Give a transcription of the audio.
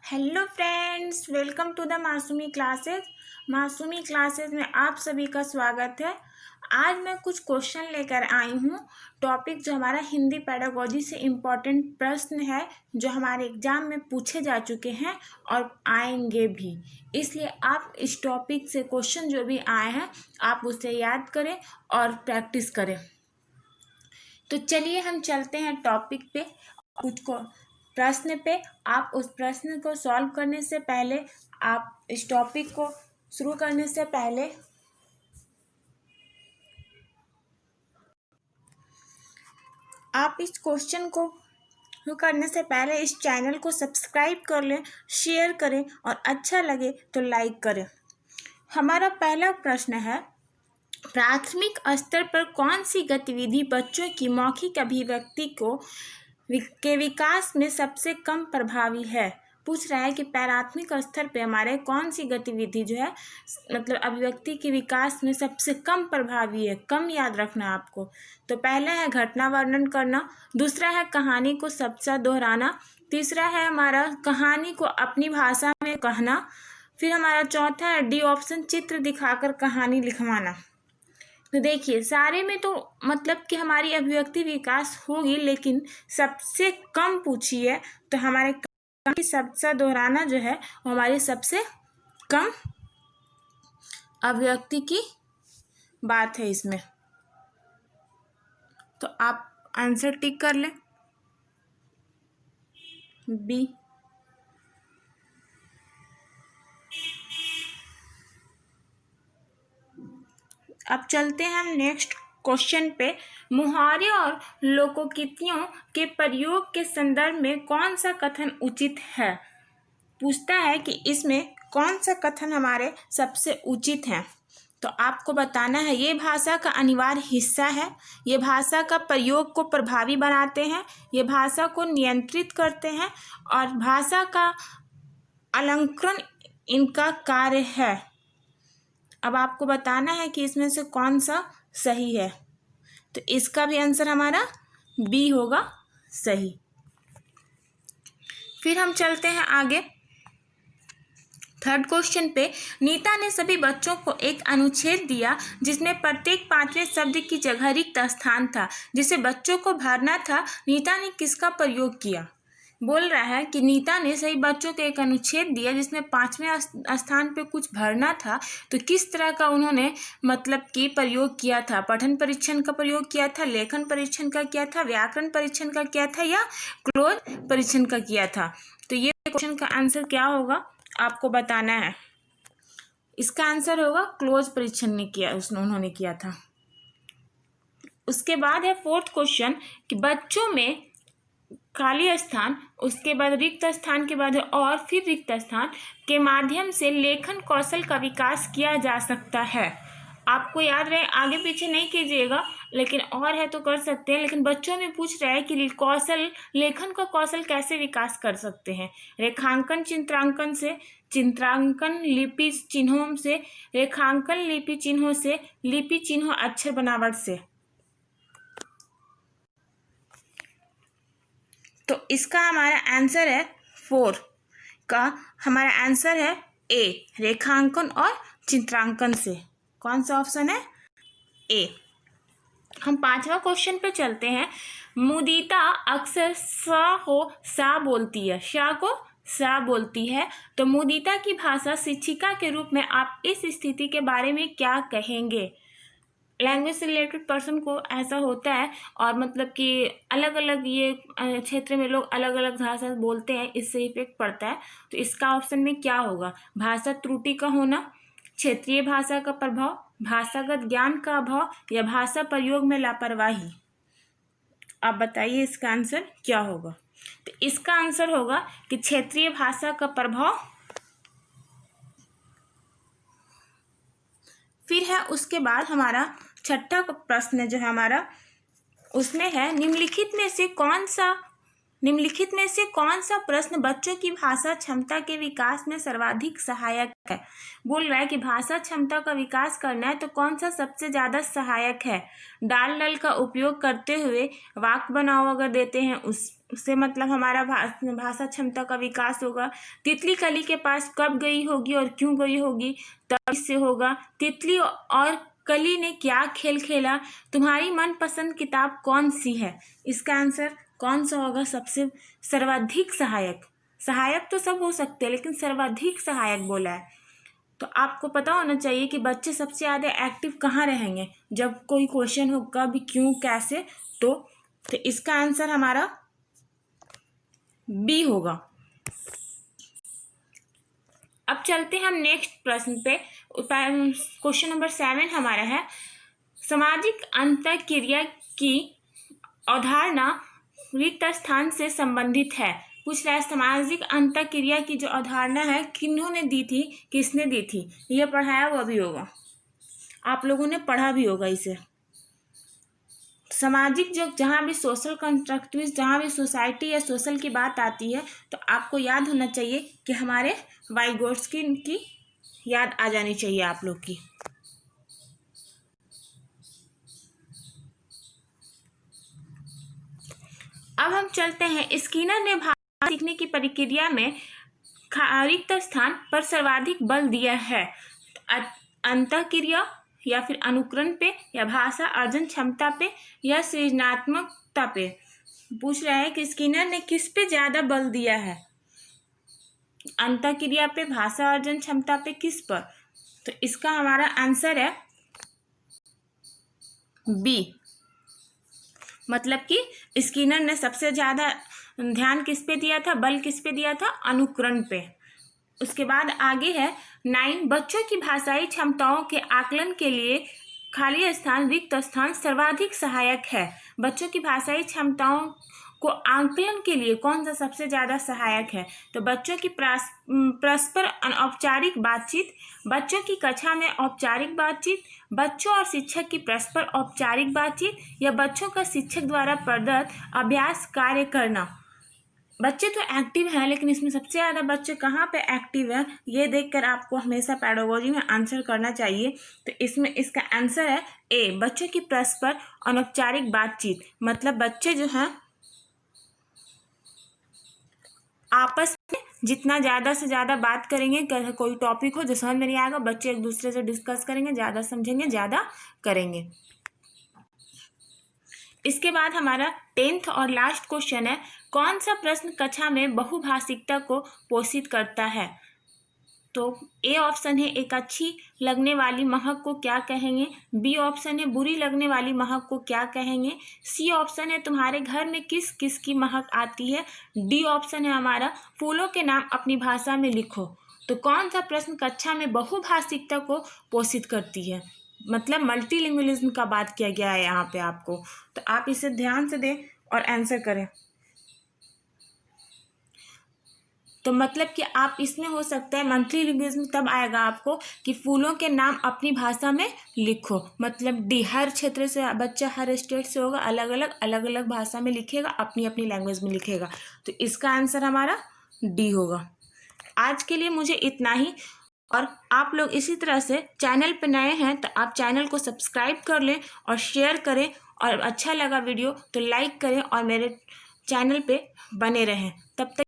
Hello friends, welcome to the Masoomi classes में आप सभी का स्वागत है। आज मैं कुछ क्वेश्चन लेकर आई हूँ। टॉपिक जो हमारा हिंदी पेडागोजी से इम्पोर्टेंट प्रश्न है जो हमारे एग्जाम में पूछे जा चुके हैं और आएंगे भी, इसलिए आप इस टॉपिक से क्वेश्चन जो भी आए हैं आप उसे याद करें और प्रैक्टिस करें। तो चलिए हम चलते हैं टॉपिक पे, कुछ को प्रश्न पे। आप उस प्रश्न को सॉल्व करने से पहले, आप इस टॉपिक को शुरू करने से पहले आप इस क्वेश्चन को शुरू करने से पहले इस चैनल को सब्सक्राइब कर लें, शेयर करें और अच्छा लगे तो लाइक करें। हमारा पहला प्रश्न है, प्राथमिक स्तर पर कौन सी गतिविधि बच्चों की मौखिक अभिव्यक्ति के विकास में सबसे कम प्रभावी है। पूछ रहा है कि प्राथमिक स्तर पे हमारे कौन सी गतिविधि जो है मतलब अभिव्यक्ति के विकास में सबसे कम प्रभावी है। कम याद रखना आपको। तो पहला है घटना वर्णन करना, दूसरा है कहानी को शब्दशः दोहराना, तीसरा है हमारा कहानी को अपनी भाषा में कहना, फिर हमारा चौथा है डी ऑप्शन चित्र दिखाकर कहानी लिखवाना। तो देखिए सारे में तो मतलब कि हमारी अभिव्यक्ति विकास होगी, लेकिन सबसे कम पूछी है तो हमारे शब्दशः दोहराना जो है वो हमारी सबसे कम अभिव्यक्ति की बात है इसमें। तो आप आंसर टिक कर लें बी। अब चलते हैं हम नेक्स्ट क्वेश्चन पे। मुहावरे और लोकोक्तियों के प्रयोग के संदर्भ में कौन सा कथन उचित है। पूछता है कि इसमें कौन सा कथन हमारे सबसे उचित है। तो आपको बताना है ये भाषा का अनिवार्य हिस्सा है, ये भाषा का प्रयोग को प्रभावी बनाते हैं, ये भाषा को नियंत्रित करते हैं और भाषा का अलंकरण इनका कार्य है। अब आपको बताना है कि इसमें से कौन सा सही है। तो इसका भी आंसर हमारा बी होगा सही। फिर हम चलते हैं आगे थर्ड क्वेश्चन पे। नीता ने सभी बच्चों को एक अनुच्छेद दिया जिसमें प्रत्येक पांचवें शब्द की जगह रिक्त स्थान था जिसे बच्चों को भरना था। नीता ने किसका प्रयोग किया। बोल रहा है कि नीता ने सभी बच्चों को एक अनुच्छेद दिया जिसमें पांचवें स्थान पे कुछ भरना था। तो किस तरह का उन्होंने मतलब कि प्रयोग किया था। पठन परीक्षण का प्रयोग किया था, लेखन परीक्षण का किया था, व्याकरण परीक्षण का किया था या क्लोज परीक्षण का किया था। तो ये क्वेश्चन का आंसर क्या होगा आपको बताना है। इसका आंसर होगा क्लोज परीक्षण ने किया, उन्होंने किया था। उसके बाद है फोर्थ क्वेश्चन कि बच्चों में खाली स्थान, उसके बाद रिक्त स्थान के बाद और फिर रिक्त स्थान के माध्यम से लेखन कौशल का विकास किया जा सकता है। आपको याद रहे, आगे पीछे नहीं कीजिएगा, लेकिन और है तो कर सकते हैं। लेकिन बच्चों में पूछ रहा है कि कौशल, लेखन का कौशल कैसे विकास कर सकते हैं। रेखांकन चित्रांकन से, चित्रांकन लिपि चिन्हों से, रेखांकन लिपि चिन्हों से, लिपि चिन्हों अक्षर बनावट से। तो इसका हमारा आंसर है 4 का हमारा आंसर है ए, रेखांकन और चित्रांकन से। कौन सा ऑप्शन है ए। हम पांचवा क्वेश्चन पे चलते हैं। मुदिता अक्सर सा को सा बोलती है, शा को सा बोलती है। तो मुदिता की भाषा शिक्षिका के रूप में आप इस स्थिति के बारे में क्या कहेंगे। लैंग्वेज से रिलेटेड पर्सन को ऐसा होता है और मतलब कि अलग अलग ये क्षेत्र में लोग अलग अलग भाषा बोलते हैं, इससे इफेक्ट पड़ता है। तो इसका ऑप्शन में क्या होगा। भाषा त्रुटि का होना, क्षेत्रीय भाषा का प्रभाव, भाषागत ज्ञान का अभाव या भाषा प्रयोग में लापरवाही। आप बताइए इसका आंसर क्या होगा। तो इसका आंसर होगा कि क्षेत्रीय भाषा का प्रभाव। फिर है उसके बाद हमारा छठा प्रश्न जो है हमारा, उसमें है निम्नलिखित में से कौन सा प्रश्न बच्चों की भाषा क्षमता के विकास में सर्वाधिक सहायक है। बोल रहा है कि भाषा क्षमता का विकास करना है तो कौन सा सबसे ज्यादा सहायक है। डाल डल का उपयोग करते हुए वाक्य बनाओ अगर देते हैं से मतलब हमारा भाषा क्षमता का विकास होगा। तितली कली के पास कब गई होगी और क्यों गई होगी? तब इससे होगा। तितली और कली ने क्या खेल खेला? तुम्हारी मनपसंद किताब कौन सी है? इसका आंसर कौन सा होगा? सबसे सर्वाधिक सहायक। सहायक तो सब हो सकते हैं, लेकिन सर्वाधिक सहायक बोला है। तो आपको पता होना चाहिए कि बच्चे सबसे ज़्यादा एक्टिव कहाँ रहेंगे जब कोई क्वेश्चन हो, कब, क्यों, कैसे। तो इसका आंसर हमारा बी होगा। अब चलते हैं हम नेक्स्ट प्रश्न पे। क्वेश्चन नंबर 7 हमारा है, सामाजिक अंतःक्रिया की अवधारणा रिक्त स्थान से संबंधित है। पूछ रहा है सामाजिक अंतःक्रिया की जो अवधारणा है किन्होंने दी थी, किसने दी थी? यह पढ़ाया हुआ भी होगा, आप लोगों ने पढ़ा भी होगा इसे। सामाजिक जो जहाँ भी सोशल कंस्ट्रक्टिविस्ट, जहाँ भी सोसाइटी या सोशल की बात आती है तो आपको याद होना चाहिए कि हमारे वाइगोट्स्की की याद आ जानी चाहिए आप लोग की। अब हम चलते हैं, स्किनर ने भाषा सीखने की प्रक्रिया में रिक्त स्थान पर सर्वाधिक बल दिया है। अंतःक्रिया या फिर अनुकरण पे, या भाषा अर्जन क्षमता पे, या सृजनात्मकता पे। पूछ रहा है कि स्किनर ने किस पे ज्यादा बल दिया है? अंतःक्रिया पे, भाषा अर्जन क्षमता पे, किस पर? तो इसका हमारा आंसर है बी। मतलब कि स्किनर ने सबसे ज्यादा ध्यान किस पे दिया था, बल किस पे दिया था? अनुकरण पे। उसके बाद आगे है 9, बच्चों की भाषाई क्षमताओं के आकलन के लिए खाली स्थान, रिक्त स्थान सर्वाधिक सहायक है। बच्चों की भाषाई क्षमताओं को आकलन के लिए कौन सा सबसे ज़्यादा सहायक है? तो बच्चों की परस्पर अनौपचारिक बातचीत, बच्चों की कक्षा में औपचारिक बातचीत, बच्चों और शिक्षक की परस्पर औपचारिक बातचीत, या बच्चों का शिक्षक द्वारा प्रदत्त अभ्यास कार्य करना। बच्चे तो एक्टिव हैं, लेकिन इसमें सबसे ज़्यादा बच्चे कहाँ पे एक्टिव हैं ये देखकर आपको हमेशा पेडागोजी में आंसर करना चाहिए। तो इसमें इसका आंसर है ए, बच्चों की परस्पर अनौपचारिक बातचीत। मतलब बच्चे जो हैं आपस में जितना ज़्यादा से ज़्यादा बात करेंगे, कोई टॉपिक हो जो समझ में नहीं आएगा, बच्चे एक दूसरे से डिस्कस करेंगे, ज़्यादा समझेंगे, ज़्यादा करेंगे। इसके बाद हमारा 10th और लास्ट क्वेश्चन है, कौन सा प्रश्न कक्षा में बहुभाषिकता को पोषित करता है? तो ए ऑप्शन है एक अच्छी लगने वाली महक को क्या कहेंगे, बी ऑप्शन है बुरी लगने वाली महक को क्या कहेंगे, सी ऑप्शन है तुम्हारे घर में किस किस की महक आती है, डी ऑप्शन है हमारा फूलों के नाम अपनी भाषा में लिखो। तो कौन सा प्रश्न कक्षा में बहुभाषिकता को पोषित करती है? मतलब मल्टीलिंगुअलिज्म का बात किया गया है यहाँ पे आपको, तो आप इसे ध्यान से दें और आंसर करें। तो मतलब कि आप इसमें हो सकता है मल्टीलिंगुअलिज्म तब आएगा आपको कि फूलों के नाम अपनी भाषा में लिखो। मतलब डी, हर क्षेत्र से बच्चा, हर स्टेट से होगा, अलग अलग भाषा में लिखेगा, अपनी अपनी लैंग्वेज में लिखेगा। तो इसका आंसर हमारा डी होगा। आज के लिए मुझे इतना ही, और आप लोग इसी तरह से चैनल पर नए हैं तो आप चैनल को सब्सक्राइब कर लें और शेयर करें, और अच्छा लगा वीडियो तो लाइक करें और मेरे चैनल पे बने रहें। तब तक